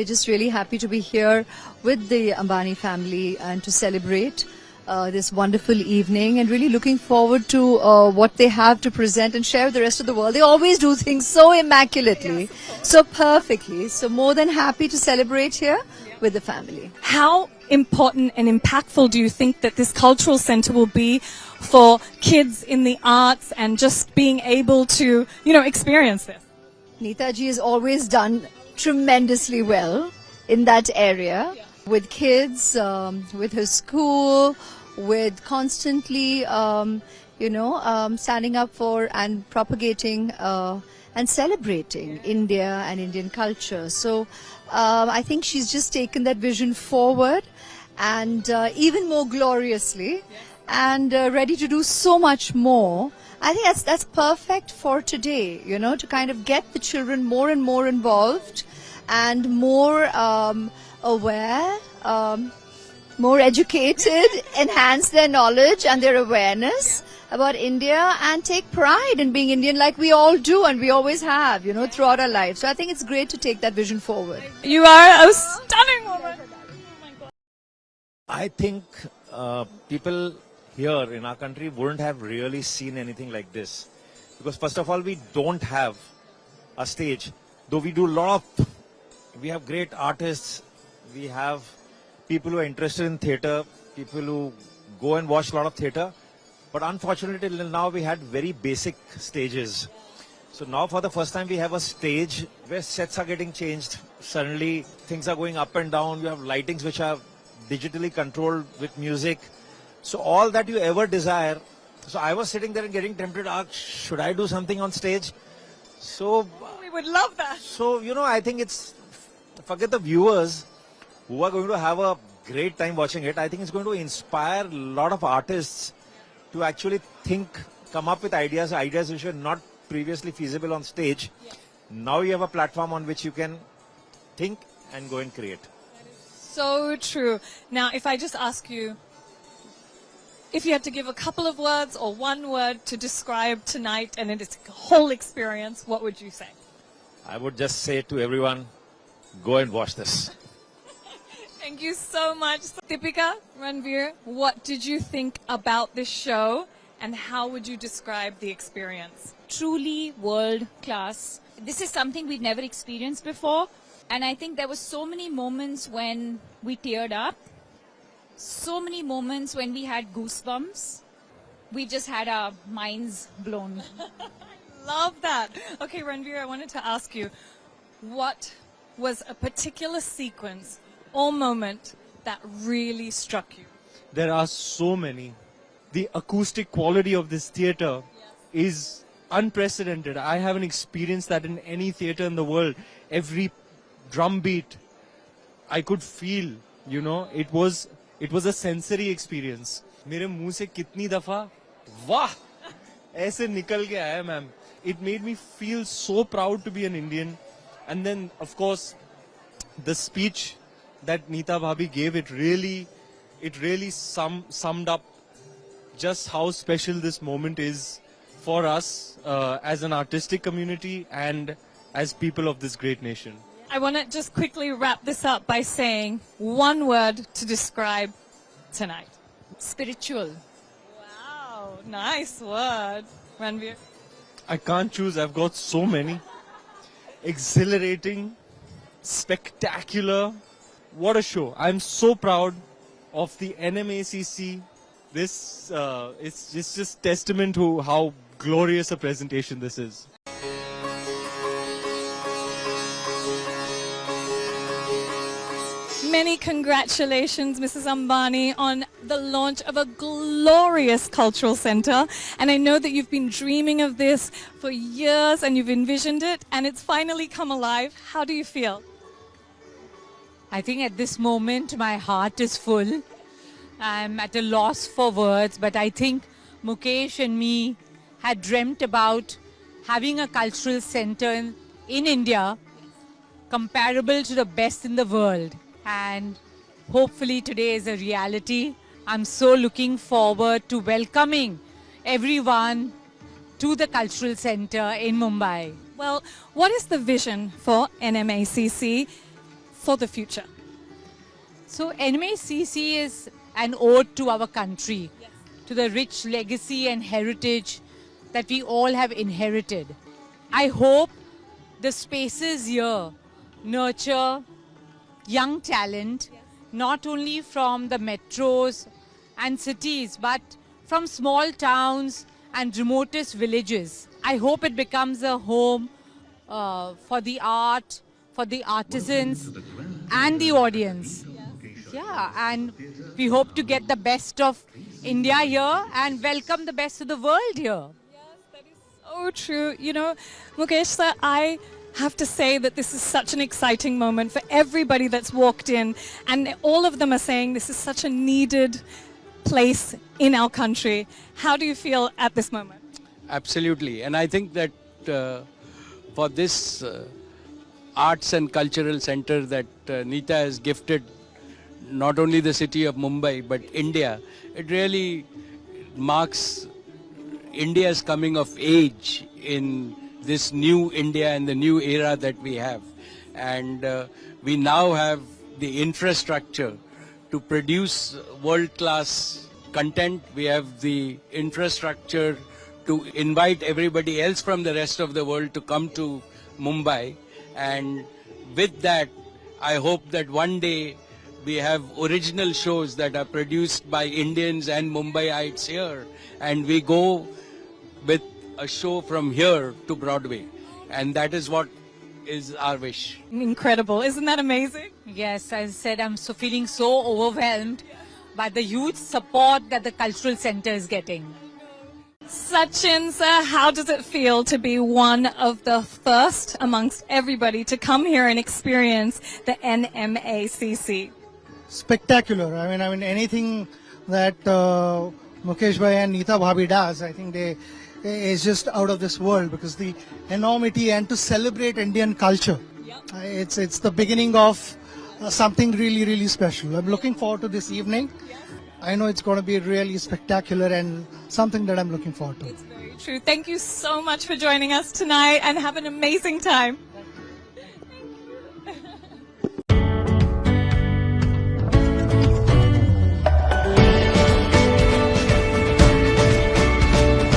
we're just really happy to be here with the Ambani family and to celebrate this wonderful evening, and really looking forward to what they have to present and share with the rest of the world. They always do things so immaculately, so perfectly. So more than happy to celebrate here with the family. How important and impactful do you think that this cultural center will be for kids in the arts and just being able to, experience this? Neetaji has always done tremendously well in that area with kids, with her school, with constantly, standing up for and propagating and celebrating India and Indian culture. So I think she's just taken that vision forward and even more gloriously and ready to do so much more. I think that's perfect for today, to kind of get the children more and more involved and more aware, more educated, enhance their knowledge and their awareness about India, and take pride in being Indian like we all do and we always have, throughout our lives. So I think it's great to take that vision forward. You are a stunning woman. Oh my God. I think people here in our country wouldn't have really seen anything like this. Because first of all, we don't have a stage. Though we have great artists, we have people who are interested in theatre, people who go and watch a lot of theatre. But unfortunately, till now we had very basic stages. So now for the first time we have a stage where sets are getting changed. Suddenly things are going up and down. You have lightings which are digitally controlled with music. So all that you ever desire. So I was sitting there and getting tempted, should I do something on stage? So we would love that. So, I think forget the viewers who are going to have a great time watching it. I think it's going to inspire a lot of artists to actually come up with ideas which were not previously feasible on stage. Yes. Now you have a platform on which you can think and go and create. That is so true. Now, if I just ask you, if you had to give a couple of words or one word to describe tonight and its whole experience, what would you say? I would just say to everyone, go and watch this. Thank you so much. Deepika, Ranveer, what did you think about this show and how would you describe the experience? Truly world class. This is something we've never experienced before. And I think there were so many moments when we teared up. So many moments when we had goosebumps. We just had our minds blown. Love that. Okay, Ranveer, I wanted to ask you, what was a particular sequence or moment that really struck you? There are so many. The acoustic quality of this theatre is unprecedented. I haven't experienced that in any theatre in the world. Every drum beat I could feel, it was a sensory experience. मेरे मुंह से कितनी दफा वाह ऐसे निकल के आया ma'am. It made me feel so proud to be an Indian. And then, of course, the speech that Neeta Bhabhi gave, it really summed up just how special this moment is for us as an artistic community and as people of this great nation. I want to just quickly wrap this up by saying one word to describe tonight. Spiritual. Wow, nice word. Ranveer? I can't choose, I've got so many. Exhilarating, spectacular. What a show. I'm so proud of the Nmacc. This it's just testament to how glorious a presentation this is. Many congratulations, Mrs. Ambani, on the launch of a glorious cultural centre. And I know that you've been dreaming of this for years and you've envisioned it and it's finally come alive. How do you feel? I think at this moment my heart is full. I'm at a loss for words, but I think Mukesh and me had dreamt about having a cultural centre in India comparable to the best in the world. And hopefully today is a reality. I'm so looking forward to welcoming everyone to the cultural centre in Mumbai. Well, what is the vision for Nmacc for the future? So Nmacc is an ode to our country, to the rich legacy and heritage that we all have inherited. I hope the spaces here nurture young talent, not only from the metros and cities, but from small towns and remotest villages. I hope it becomes a home for the art, for the artisans and the audience. Yeah, and we hope to get the best of India here and welcome the best of the world here. So true. You know, Mukesh sir, I have to say that this is such an exciting moment for everybody that's walked in, and all of them are saying this is such a needed place in our country. How do you feel at this moment? Absolutely. And I think that for this arts and cultural center that Neeta has gifted not only the city of Mumbai but India, it really marks India's coming of age in this new India and the new era that we have. And we now have the infrastructure to produce world-class content. We have the infrastructure to invite everybody else from the rest of the world to come to Mumbai. And with that, I hope that one day we have original shows that are produced by Indians and Mumbaiites here, and we go with a show from here to Broadway. And that is what is our wish. Incredible. Isn't that amazing? Yes, as I said, I'm feeling so overwhelmed by the huge support that the cultural center is getting. Sachin sir, how does it feel to be one of the first amongst everybody to come here and experience the Nmacc? Spectacular. I mean, anything that Mukesh Bhai and Neeta Bhabhi does, I think is just out of this world, because the enormity and to celebrate Indian culture, it's the beginning of something really, really special. I'm looking forward to this evening. I know it's going to be really spectacular and something that I'm looking forward to. It's very true. Thank you so much for joining us tonight, and have an amazing time.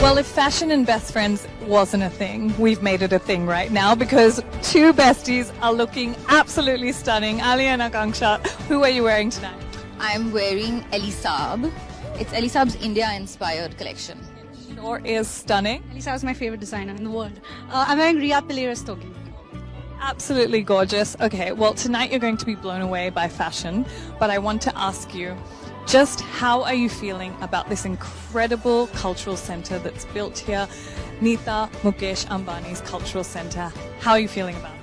Well, if fashion and best friends wasn't a thing, we've made it a thing right now, because two besties are looking absolutely stunning. Ali and Akanksha, who are you wearing tonight? I'm wearing Elisab. It's Elisab's India-inspired collection. Sure is stunning. Elisa is my favorite designer in the world. I'm wearing Ria Pileras-Togi. Absolutely gorgeous. Okay, well, tonight you're going to be blown away by fashion, but I want to ask you, just how are you feeling about this incredible cultural center that's built here, Neeta Mukesh Ambani's cultural center? How are you feeling about it?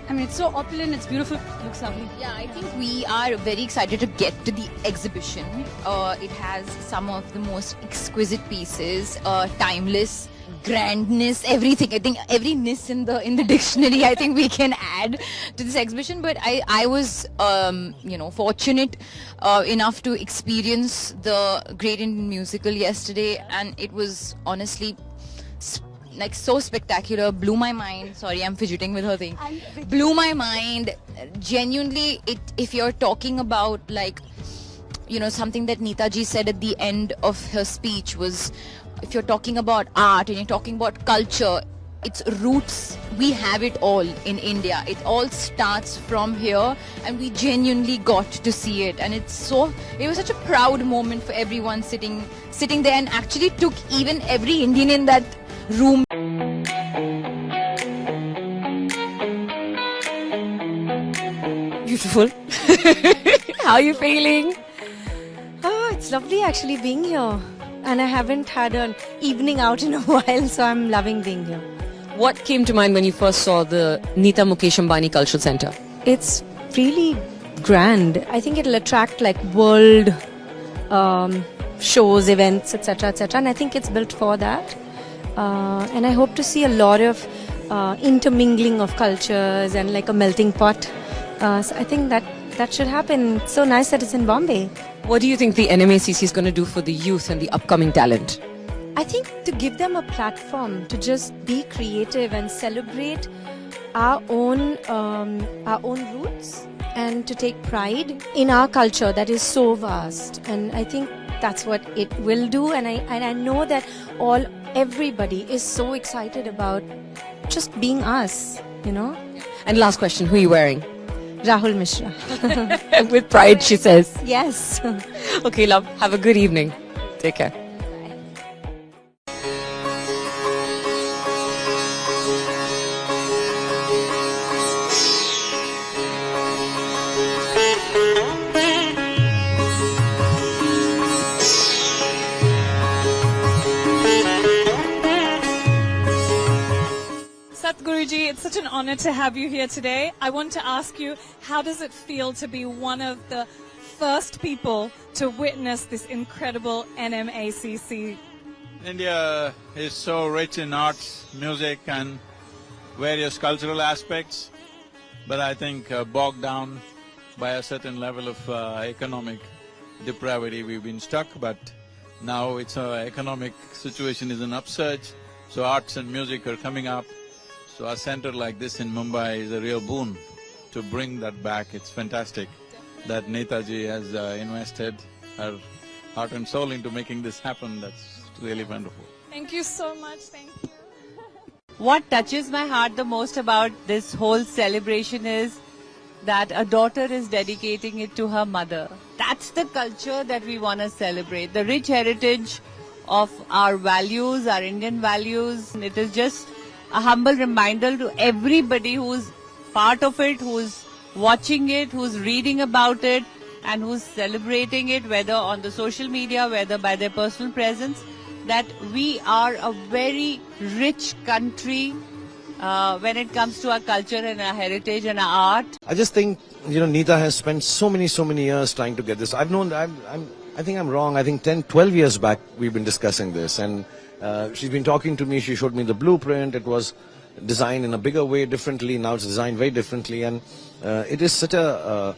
I mean, it's so opulent, it's beautiful, it looks lovely. Yeah, I think we are very excited to get to the exhibition. It has some of the most exquisite pieces, timeless, grandness, everything. I think every ness in the dictionary, I think we can add to this exhibition. But I was, fortunate enough to experience the Great Indian Musical yesterday, and it was honestly so spectacular, blew my mind. Sorry, I'm fidgeting with her thing. Blew my mind. Genuinely, if you're talking about something that Neeta ji said at the end of her speech was, if you're talking about art and you're talking about culture, its roots, we have it all in India. It all starts from here, and we genuinely got to see it. And it was such a proud moment for everyone sitting there, and actually took even every Indian in that room. Beautiful. How are you feeling? Oh, it's lovely actually being here. And I haven't had an evening out in a while, so I'm loving being here. What came to mind when you first saw the Neeta Mukesh Ambani Cultural Center? It's really grand. I think it'll attract world shows, events, etc., etc. And I think it's built for that. And I hope to see a lot of intermingling of cultures and a melting pot. So I think that should happen. It's so nice that it's in Bombay. What do you think the Nmacc is going to do for the youth and the upcoming talent? I think to give them a platform to just be creative and celebrate our own roots and to take pride in our culture that is so vast. And I think that's what it will do. And I know that everybody is so excited about just being us, you know. And last question, who are you wearing? Rahul Mishra. With pride, she says. Yes. Okay, love. Have a good evening. Take care. Satguruji, it's such an honor to have you here today. I want to ask you, how does it feel to be one of the first people to witness this incredible NMACC? India is so rich in arts, music and various cultural aspects, but I think bogged down by a certain level of economic depravity. We've been stuck, but now its economic situation is an upsurge, so arts and music are coming up. So a center like this in Mumbai is a real boon to bring that back. It's fantastic that Netaji has invested her heart and soul into making this happen. That's really wonderful. Thank you so much. Thank you. What touches my heart the most about this whole celebration is that a daughter is dedicating it to her mother. That's the culture that we want to celebrate, the rich heritage of our values, our Indian values. It is just a humble reminder to everybody who's part of it, who's watching it, who's reading about it, and who's celebrating it, whether on the social media, whether by their personal presence, that we are a very rich country when it comes to our culture and our heritage and our art. I just think, Neeta has spent so many years trying to get this. I think I'm wrong. I think 10, 12 years back we've been discussing this, and she's been talking to me. She showed me the blueprint. It was designed in a bigger way, differently. Now it's designed very differently, and it is such a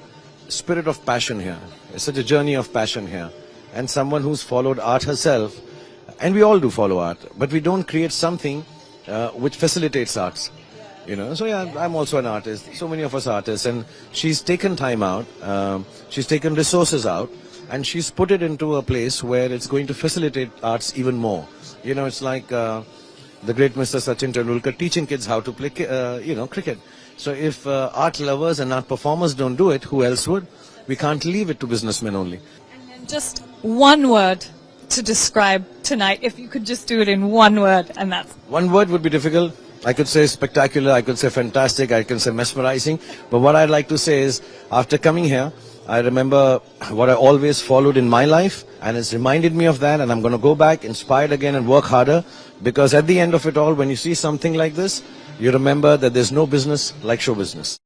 spirit of passion here. It's such a journey of passion here, and someone who's followed art herself. And we all do follow art, but we don't create something which facilitates arts. So yeah, I'm also an artist. So many of us artists, and she's taken time out. She's taken resources out, and she's put it into a place where it's going to facilitate arts even more. It's like the great Mr. Sachin Tendulkar teaching kids how to play, cricket. So if art lovers and art performers don't do it, who else would? We can't leave it to businessmen only. And just one word to describe tonight, if you could just do it in one word, and that's... One word would be difficult. I could say spectacular, I could say fantastic, I can say mesmerizing. But what I'd like to say is, after coming here, I remember what I always followed in my life, and it's reminded me of that, and I'm going to go back, inspired again, and work harder, because at the end of it all, when you see something like this, you remember that there's no business like show business.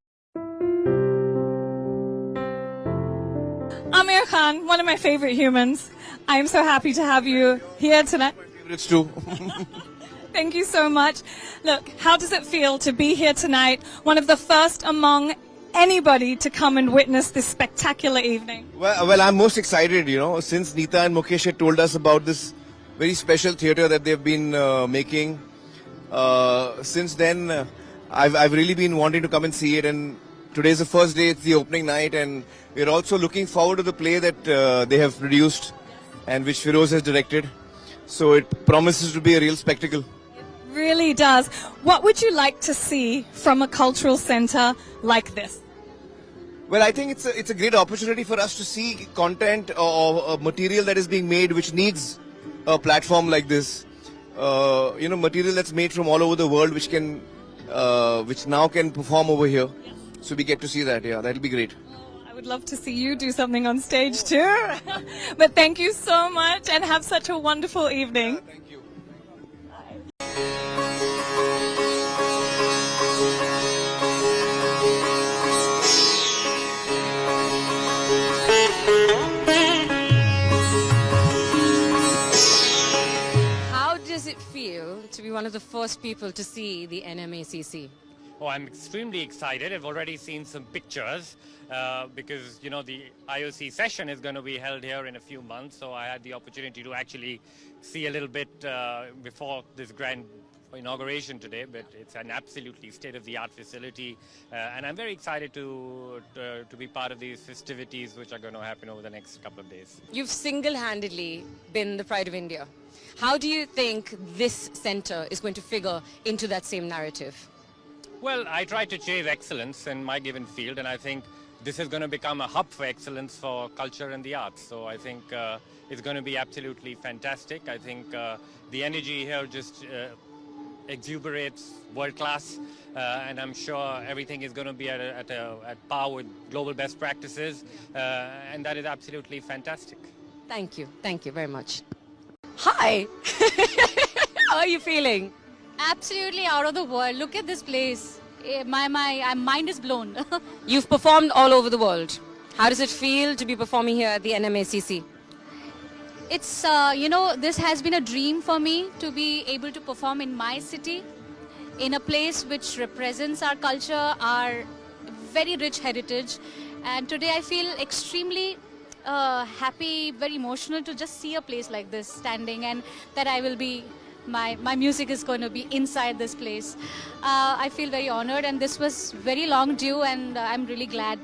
Amir Khan, one of my favorite humans. I am so happy to have you here tonight. My favorites too. Thank you so much. Look, how does it feel to be here tonight, one of the first among anybody to come and witness this spectacular evening? Well, I'm most excited, since Neeta and Mukesh had told us about this very special theatre that they've been making. Since then, I've really been wanting to come and see it, and today's the first day, it's the opening night, and we're also looking forward to the play that they have produced and which Feroz has directed. So it promises to be a real spectacle. Really does. What would you like to see from a cultural centre like this? Well, I think it's a great opportunity for us to see content or material that is being made which needs a platform like this. Material that's made from all over the world which now can perform over here. So we get to see that, yeah, that'll be great. I would love to see you do something on stage too. But thank you so much and have such a wonderful evening. Yeah, thank you. How does it feel to be one of the first people to see the NMACC? Oh, I'm extremely excited. I've already seen some pictures because, the IOC session is going to be held here in a few months. So I had the opportunity to actually see a little bit before this grand inauguration today, but it's an absolutely state-of-the-art facility, and I'm very excited to be part of these festivities which are going to happen over the next couple of days. You've single-handedly been the pride of India. How do you think this center is going to figure into that same narrative? Well, I try to chase excellence in my given field, and I think this is going to become a hub for excellence for culture and the arts. So I think it's going to be absolutely fantastic. I think the energy here just exuberates world class, and I'm sure everything is going to be at par with global best practices, and that is absolutely fantastic. Thank you very much. Hi! How are you feeling? Absolutely out of the world. Look at this place. My mind is blown. You've performed all over the world. How does it feel to be performing here at the Nmacc? It's, this has been a dream for me to be able to perform in my city, in a place which represents our culture, our very rich heritage. And today I feel extremely happy, very emotional to just see a place like this standing, and that I will be, my music is going to be inside this place. I feel very honored, and this was very long due, and I'm really glad.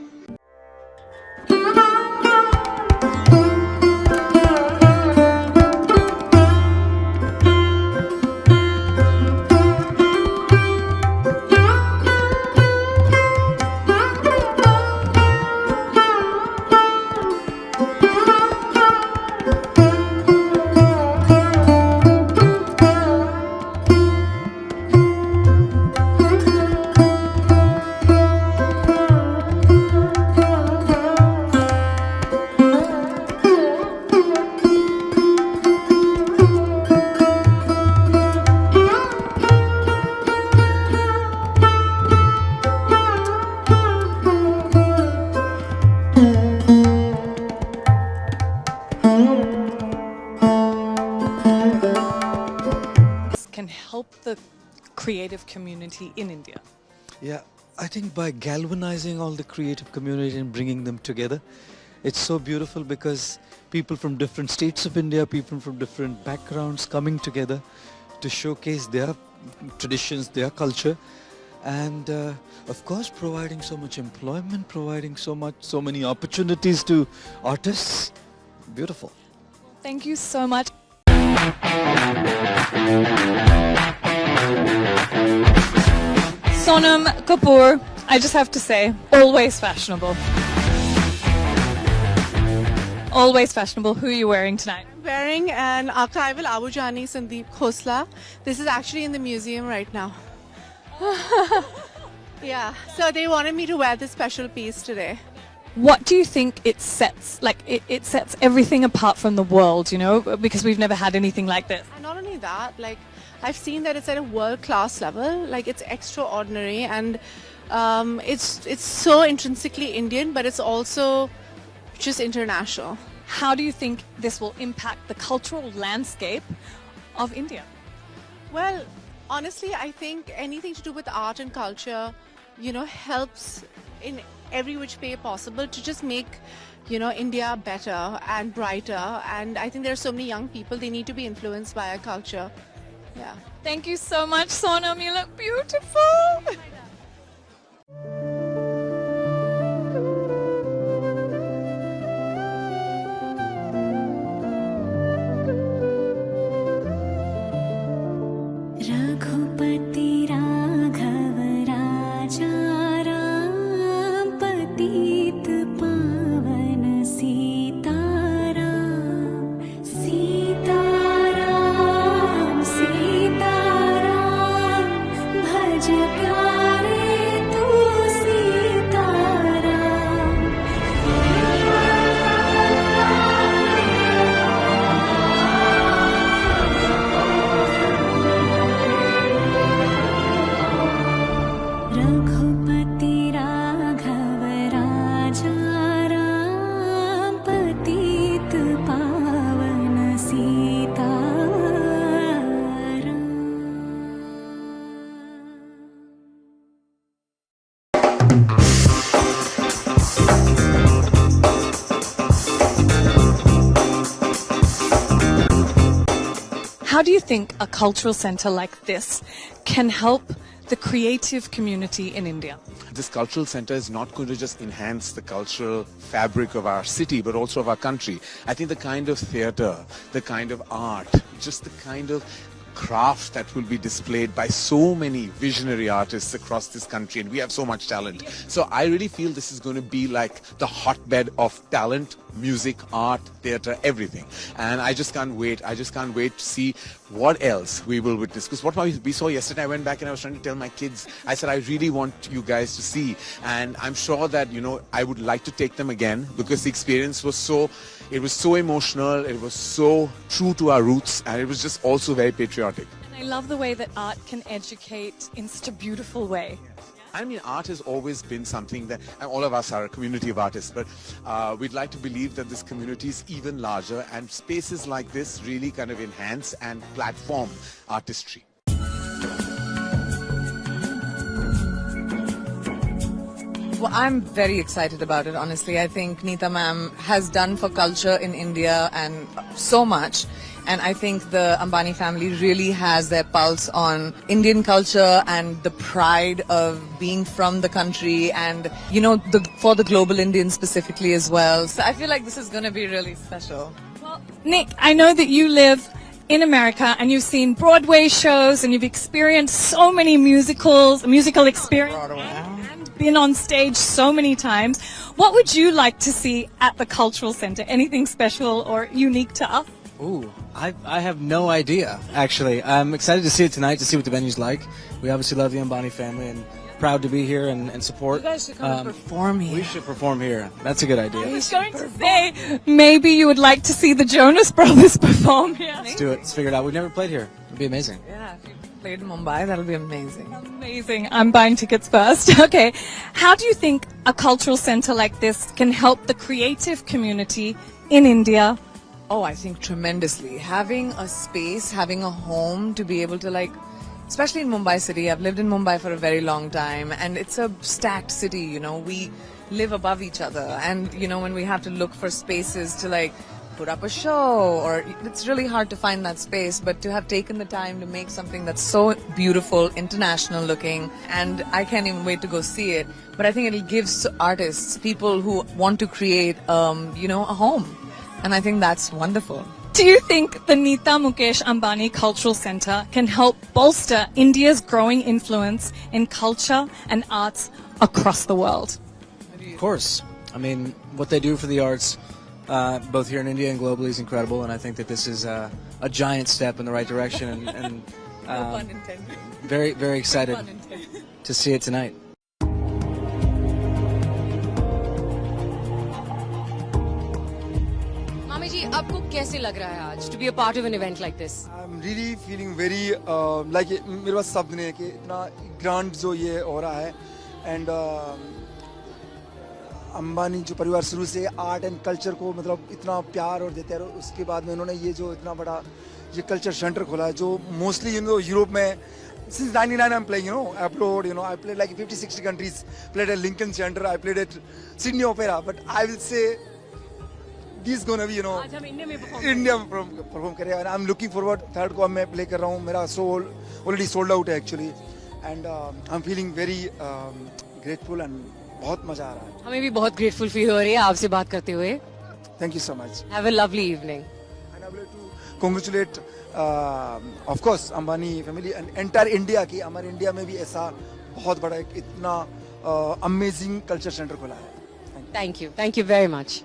Can help the creative community in India? Yeah, I think by galvanizing all the creative community and bringing them together, it's so beautiful because people from different states of India, people from different backgrounds coming together to showcase their traditions, their culture, and of course providing so much employment, providing so many opportunities to artists. Beautiful. Thank you so much. Sonam Kapoor, I just have to say, always fashionable. Always fashionable. Who are you wearing tonight? I'm wearing an archival Abujani Sandeep Khosla. This is actually in the museum right now. Yeah, so they wanted me to wear this special piece today. What do you think it sets? Like, it sets everything apart from the world, you know, because we've never had anything like this. And not only that, like, I've seen that it's at a world-class level. Like, it's extraordinary, and it's so intrinsically Indian, but it's also just international. How do you think this will impact the cultural landscape of India? Well, honestly, I think anything to do with art and culture, you know, helps in every which way possible to just make, you know, India better and brighter. And I think there are so many young people, they need to be influenced by our culture. Yeah. Thank you so much, Sonam. You look beautiful. Raghupati Raghav Raja Ram पतित पावन सीताराम सीताराम सीताराम भज प्यारे तू Sitaram Raghupati you think a cultural centre like this can help the creative community in India? This cultural center is not going to just enhance the cultural fabric of our city, but also of our country. I think the kind of theater, the kind of art, just the kind of craft that will be displayed by so many visionary artists across this country, and we have so much talent. So I really feel this is going to be like the hotbed of talent, music, art, theater, everything. And I just can't wait. I just can't wait to see what else we will witness. Because what we saw yesterday, I went back and I was trying to tell my kids, I said, I really want you guys to see. And I'm sure that, you know, I would like to take them again, because the experience was so, it was so emotional, it was so true to our roots, and it was just also very patriotic. And I love the way that art can educate in such a beautiful way. I mean, art has always been something that, and all of us are a community of artists, but we'd like to believe that this community is even larger, and spaces like this really kind of enhance and platform artistry. Well, I'm very excited about it, honestly. I think Neeta ma'am has done for culture in India and so much. And I think the Ambani family really has their pulse on Indian culture and the pride of being from the country and, you know, for the global Indians specifically as well. So I feel like this is going to be really special. Well, Nick, I know that you live in America and you've seen Broadway shows and you've experienced so many musical experiences and been on stage so many times. What would you like to see at the Cultural Centre? Anything special or unique to us? Ooh, I have no idea, actually. I'm excited to see it tonight, to see what the venue's like. We obviously love the Ambani family and proud to be here and support. You guys should come and perform here. We should perform here. That's a good idea. I was going to say, maybe you would like to see the Jonas Brothers perform here. Let's do it. Let's figure it out. We've never played here. It'd be amazing. Yeah, if you played in Mumbai, that'll be amazing. Amazing. I'm buying tickets first. Okay. How do you think a cultural centre like this can help the creative community in India? Oh, I think tremendously. Having a space, having a home to be able to, like, especially in Mumbai city. I've lived in Mumbai for a very long time and it's a stacked city, you know. We live above each other and, you know, when we have to look for spaces to, like, put up a show, or it's really hard to find that space, but to have taken the time to make something that's so beautiful, international looking, and I can't even wait to go see it. But I think it'll give artists, people who want to create, you know, a home. And I think that's wonderful. Do you think the Nmacc Mukesh Ambani Cultural Centre can help bolster India's growing influence in culture and arts across the world? Of course. I mean, what they do for the arts, both here in India and globally, is incredible. And I think that this is a giant step in the right direction. And No pun intended. very, very excited to see it tonight. मामी जी आपको कैसे लग रहा है आज to be a part of an event like this? I'm really feeling very like मेरे पास शब्द नहीं है कि इतना ग्रांड जो ये हो रहा है एंड अंबानी जो परिवार शुरू से आर्ट एंड कल्चर को मतलब इतना प्यार और देते हैं, और उसके बाद में उन्होंने ये जो इतना बड़ा ये कल्चर सेंटर खोला है जो मोस्टली यूरोप में since 99 I'm playing, you know, abroad, you know, I played like 50-60 countries, played at Lincoln Center, I played at Sydney Opera, but I will say this is gonna be, you know, India में perform करेगा, and I'm looking forward. Third को मैं play कर रहा हूँ, मेरा show already sold out है actually, and I'm feeling very grateful and बहुत मजा आ रहा है. हमें भी बहुत grateful feel हो रही है आपसे बात करते हुए. Thank you so much. Have a lovely evening. And I would like to congratulate, of course, Ambani family and entire India की, हमारे इंडिया में भी ऐसा बहुत बड़ा एक इतना amazing culture center खोला है. Thank you very much.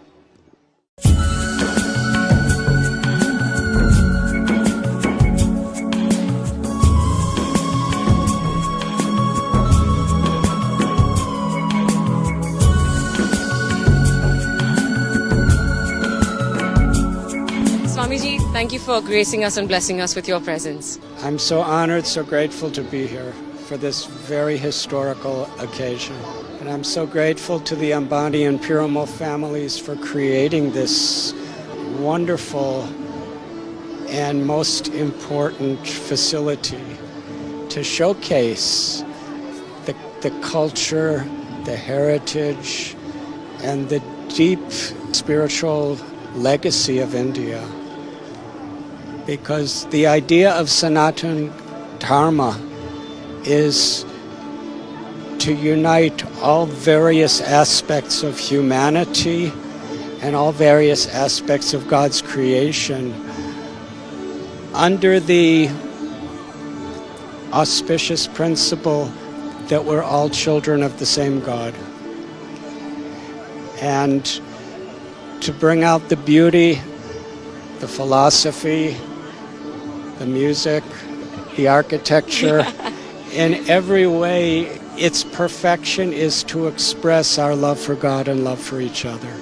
Swamiji, thank you for gracing us and blessing us with your presence. I'm so honored, so grateful to be here for this very historical occasion. And I'm so grateful to the Ambani and Piramal families for creating this wonderful and most important facility to showcase the culture, the heritage, and the deep spiritual legacy of India. because the idea of Sanatan Dharma is to unite all various aspects of humanity and all various aspects of God's creation under the auspicious principle that we're all children of the same God. And to bring out the beauty, the philosophy, the music, the architecture, in every way, its perfection is to express our love for God and love for each other.